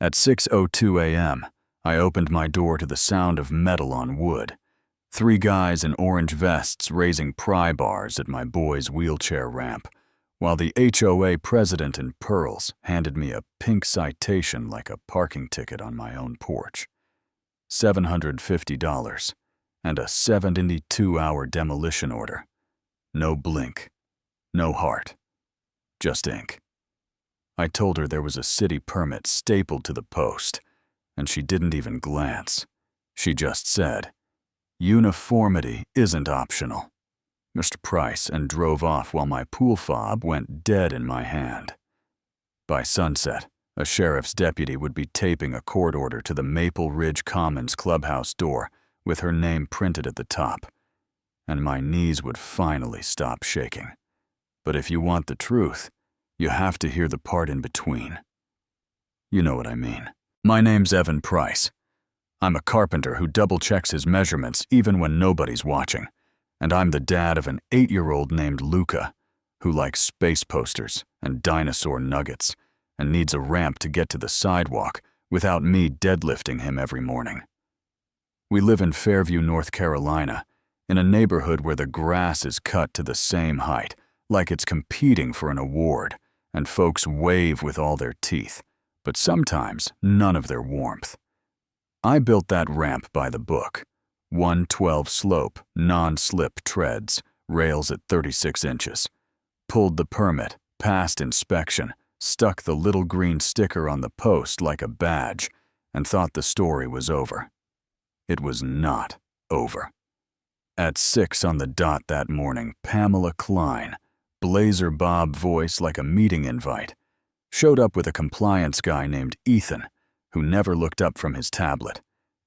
At 6:02 a.m., I opened my door to the sound of metal on wood. 3 guys in orange vests raising pry bars at my boy's wheelchair ramp, while the HOA president in pearls handed me a pink citation like a parking ticket on my own porch. $750 and a 72-hour demolition order. No blink, no heart, just ink. I told her there was a city permit stapled to the post, and she didn't even glance. She just said, "Uniformity isn't optional," Mr. Price, and drove off while my pool fob went dead in my hand. By sunset, a sheriff's deputy would be taping a court order to the Maple Ridge Commons clubhouse door with her name printed at the top, and my knees would finally stop shaking. But if you want the truth, you have to hear the part in between. You know what I mean. My name's Evan Price. I'm a carpenter who double-checks his measurements even when nobody's watching, and I'm the dad of an 8-year-old named Luca, who likes space posters and dinosaur nuggets, and needs a ramp to get to the sidewalk without me deadlifting him every morning. We live in Fairview, North Carolina, in a neighborhood where the grass is cut to the same height, like it's competing for an award, and folks wave with all their teeth, but sometimes none of their warmth. I built that ramp by the book. 112 slope, non-slip treads, rails at 36 inches. Pulled the permit, passed inspection, stuck the little green sticker on the post like a badge, and thought the story was over. It was not over. At 6 on the dot that morning, Pamela Klein, blazer bob voice like a meeting invite, showed up with a compliance guy named Ethan, who never looked up from his tablet,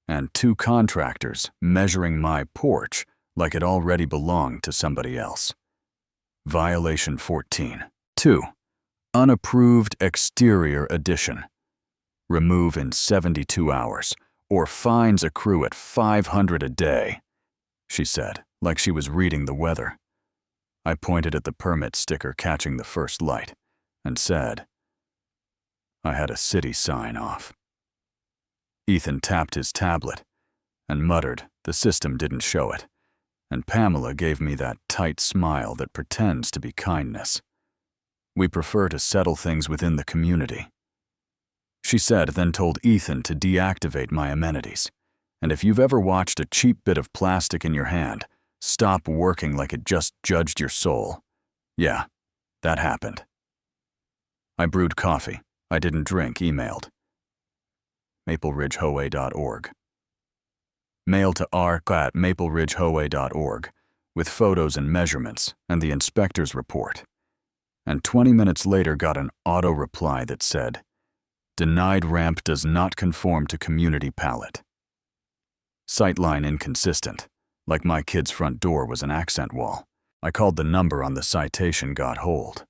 and 2 contractors measuring my porch like it already belonged to somebody else. Violation 14. 2. Unapproved exterior addition. Remove in 72 hours, or fines accrue at $500 a day, she said, like she was reading the weather. I pointed at the permit sticker catching the first light and said, "I had a city sign off." Ethan tapped his tablet and muttered the system didn't show it, and Pamela gave me that tight smile that pretends to be kindness. "We prefer to settle things within the community," she said, then told Ethan to deactivate my amenities. And if you've ever watched a cheap bit of plastic in your hand stop working like it just judged your soul, yeah, that happened. I brewed coffee. I didn't drink, emailed. mapleridgehoa.org. Mail to arc@mapleridgehoa.org with photos and measurements and the inspector's report. And 20 minutes later got an auto reply that said, "Denied ramp does not conform to community palette." Sightline inconsistent, like my kid's front door was an accent wall. I called the number on the citation, got hold.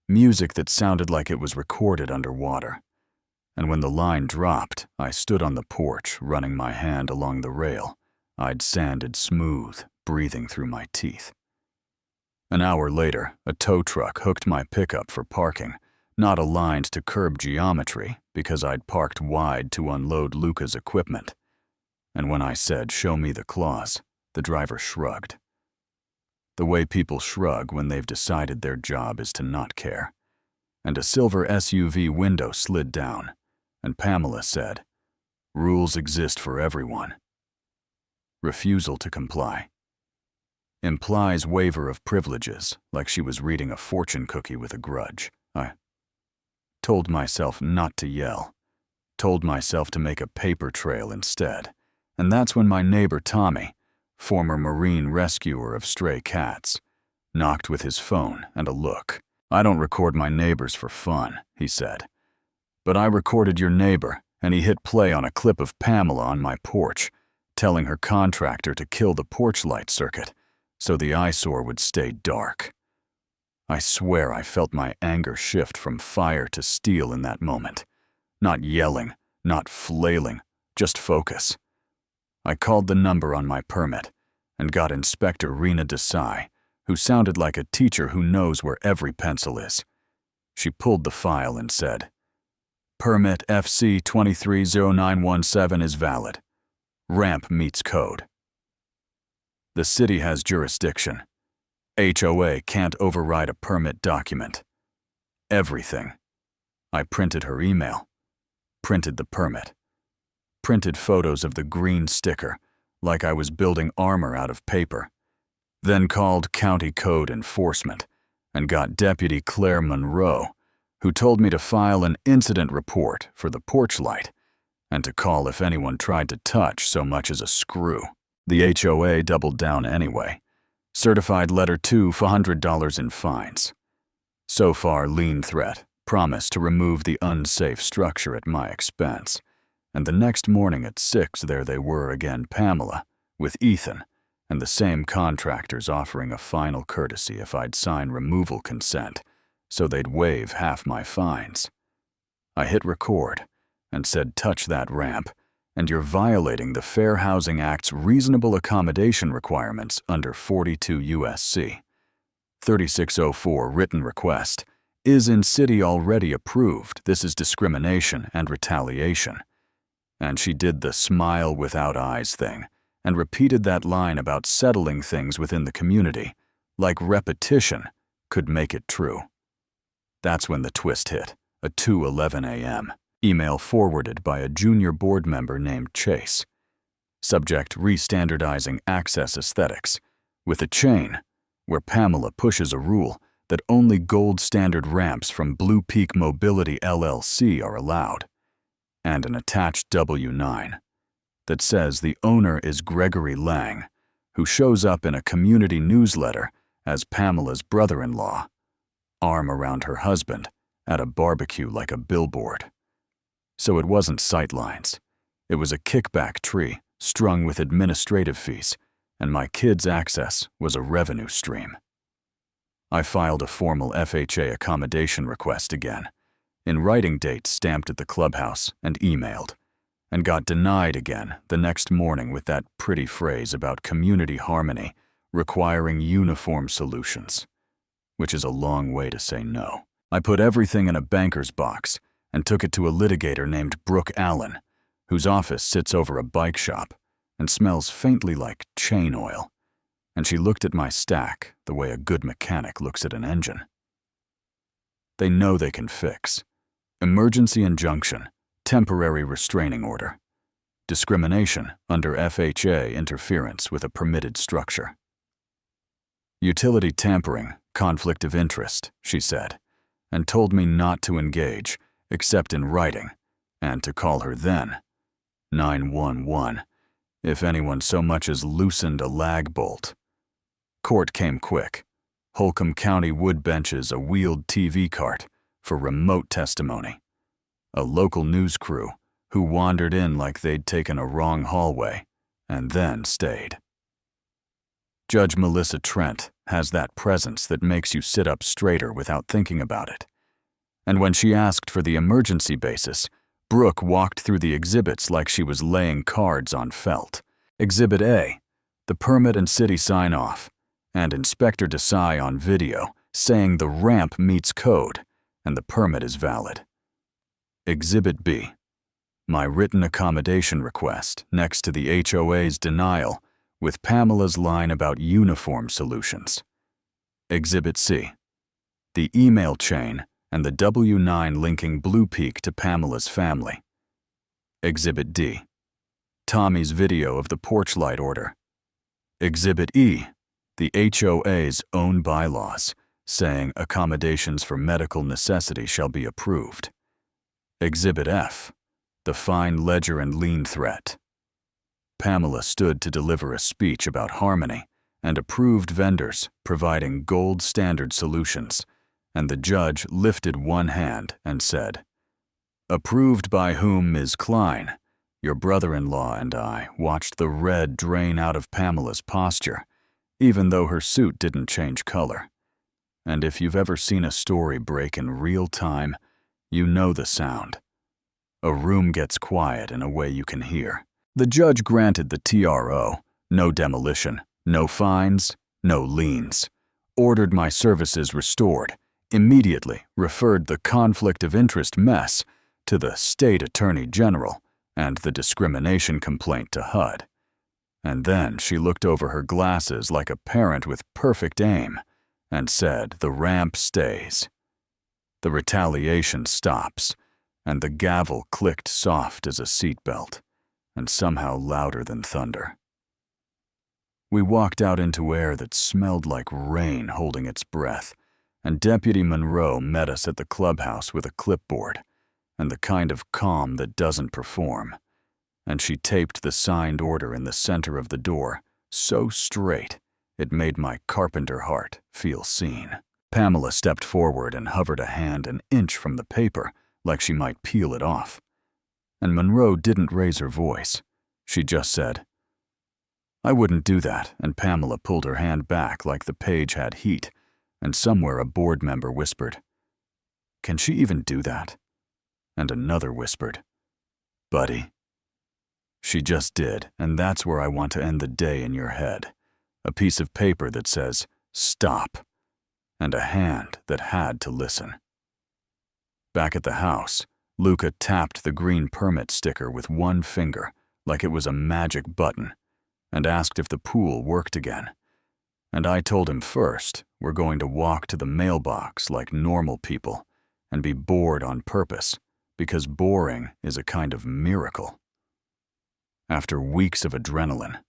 Music that sounded like it was recorded underwater. And when the line dropped, I stood on the porch, running my hand along the rail. I'd sanded smooth, breathing through my teeth. An hour later, a tow truck hooked my pickup for parking, not aligned to curb geometry because I'd parked wide to unload Luca's equipment. And when I said, "Show me the clause," the driver shrugged. The way people shrug when they've decided their job is to not care. And a silver SUV window slid down, and Pamela said, "Rules exist for everyone." Refusal to comply. Implies waiver of privileges, like she was reading a fortune cookie with a grudge. I told myself not to yell, told myself to make a paper trail instead. And that's when my neighbor Tommy, former Marine rescuer of stray cats, knocked with his phone and a look. "I don't record my neighbors for fun," he said. "But I recorded your neighbor," and he hit play on a clip of Pamela on my porch, telling her contractor to kill the porch light circuit so the eyesore would stay dark. I swear I felt my anger shift from fire to steel in that moment. Not yelling, not flailing, just focus. I called the number on my permit and got Inspector Rena Desai, who sounded like a teacher who knows where every pencil is. She pulled the file and said, Permit FC 230917 is valid. Ramp meets code. The city has jurisdiction. HOA can't override a permit document. Everything. I printed her email, printed the permit, printed photos of the green sticker like I was building armor out of paper, then called County Code Enforcement and got Deputy Claire Monroe, who told me to file an incident report for the porch light and to call if anyone tried to touch so much as a screw. The HOA doubled down anyway. Certified letter 2 for $100 in fines. So far, lien threat, promise to remove the unsafe structure at my expense. And the next morning at 6, there they were again, Pamela, with Ethan, and the same contractors offering a final courtesy if I'd sign removal consent, so they'd waive half my fines. I hit record and said, touch that ramp, and you're violating the Fair Housing Act's reasonable accommodation requirements under 42 U.S.C. 3604 written request is in city already approved. This is discrimination and retaliation. And she did the smile without eyes thing and repeated that line about settling things within the community, like repetition could make it true. That's when the twist hit, a 2:11 a.m. email forwarded by a junior board member named Chase. Subject: re-standardizing access aesthetics, with a chain where Pamela pushes a rule that only gold standard ramps from Blue Peak Mobility LLC are allowed, and an attached W-9 that says the owner is Gregory Lang, who shows up in a community newsletter as Pamela's brother-in-law, arm around her husband at a barbecue like a billboard. So it wasn't sightlines. It was a kickback tree strung with administrative fees, and my kids' access was a revenue stream. I filed a formal FHA accommodation request again, in writing dates stamped at the clubhouse and emailed, and got denied again the next morning with that pretty phrase about community harmony requiring uniform solutions, which is a long way to say no. I put everything in a banker's box and took it to a litigator named Brooke Allen, whose office sits over a bike shop and smells faintly like chain oil, and she looked at my stack the way a good mechanic looks at an engine. They know they can fix. Emergency injunction, temporary restraining order. Discrimination under FHA interference with a permitted structure. Utility tampering, conflict of interest, she said, and told me not to engage, except in writing, and to call her then, 911, if anyone so much as loosened a lag bolt. Court came quick. Holcomb County wood benches a wheeled TV cart for remote testimony. A local news crew who wandered in like they'd taken a wrong hallway and then stayed. Judge Melissa Trent has that presence that makes you sit up straighter without thinking about it. And when she asked for the emergency basis, Brooke walked through the exhibits like she was laying cards on felt. Exhibit A, the permit and city sign-off, and Inspector Desai on video saying the ramp meets code and the permit is valid. Exhibit B, my written accommodation request next to the HOA's denial with Pamela's line about uniform solutions. Exhibit C, the email chain and the W-9 linking Blue Peak to Pamela's family. Exhibit D, Tommy's video of the porch light order. Exhibit E, the HOA's own bylaws saying accommodations for medical necessity shall be approved. Exhibit F, the fine ledger and lien threat. Pamela stood to deliver a speech about harmony and approved vendors providing gold standard solutions, and the judge lifted one hand and said, "Approved by whom, Ms. Klein? Your brother-in-law and I watched the red drain out of Pamela's posture, even though her suit didn't change color. And if you've ever seen a story break in real time, you know the sound. A room gets quiet in a way you can hear." The judge granted the TRO, no demolition, no fines, no liens, ordered my services restored, immediately referred the conflict of interest mess to the state attorney general and the discrimination complaint to HUD. And then she looked over her glasses like a parent with perfect aim and said, "The ramp stays." The retaliation stops, and the gavel clicked soft as a seatbelt, and somehow louder than thunder. We walked out into air that smelled like rain holding its breath, and Deputy Monroe met us at the clubhouse with a clipboard, and the kind of calm that doesn't perform. And she taped the signed order in the center of the door so straight it made my carpenter heart feel seen. Pamela stepped forward and hovered a hand an inch from the paper like she might peel it off. And Monroe didn't raise her voice. She just said, "I wouldn't do that," and Pamela pulled her hand back like the page had heat, and somewhere a board member whispered, "Can she even do that?" And another whispered, "Buddy." She just did, and that's where I want to end the day in your head. A piece of paper that says, "Stop," and a hand that had to listen. Back at the house, Luca tapped the green permit sticker with one finger like it was a magic button and asked if the pool worked again. And I told him first, we're going to walk to the mailbox like normal people and be bored on purpose, because boring is a kind of miracle. After weeks of adrenaline,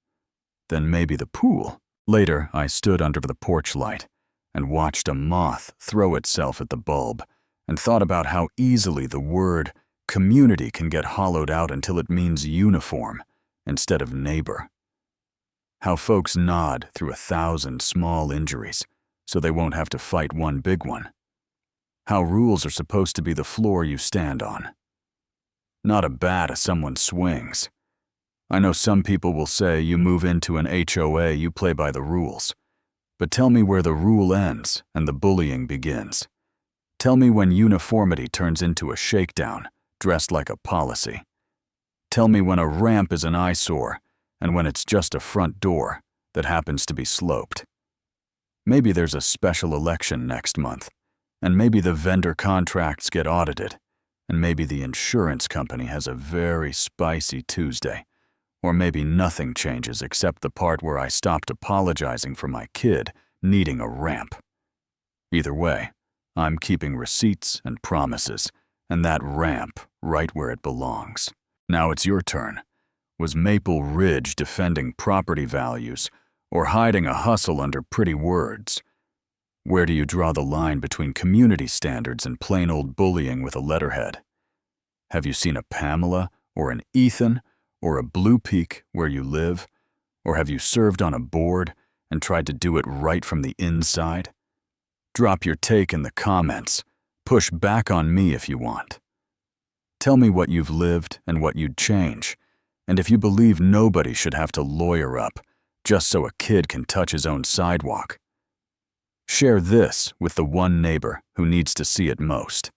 then maybe the pool. Later, I stood under the porch light and watched a moth throw itself at the bulb and thought about how easily the word community can get hollowed out until it means uniform instead of neighbor. How folks nod through 1,000 small injuries so they won't have to fight one big one. How rules are supposed to be the floor you stand on, not a bat as someone swings. I know some people will say you move into an HOA, you play by the rules. But tell me where the rule ends and the bullying begins. Tell me when uniformity turns into a shakedown, dressed like a policy. Tell me when a ramp is an eyesore and when it's just a front door that happens to be sloped. Maybe there's a special election next month, and maybe the vendor contracts get audited, and maybe the insurance company has a very spicy Tuesday. Or maybe nothing changes except the part where I stopped apologizing for my kid needing a ramp. Either way, I'm keeping receipts and promises, and that ramp right where it belongs. Now it's your turn. Was Maple Ridge defending property values or hiding a hustle under pretty words? Where do you draw the line between community standards and plain old bullying with a letterhead? Have you seen a Pamela or an Ethan or a Blue Peak where you live? Or have you served on a board and tried to do it right from the inside? Drop your take in the comments. Push back on me if you want. Tell me what you've lived and what you'd change, and if you believe nobody should have to lawyer up just so a kid can touch his own sidewalk. Share this with the one neighbor who needs to see it most.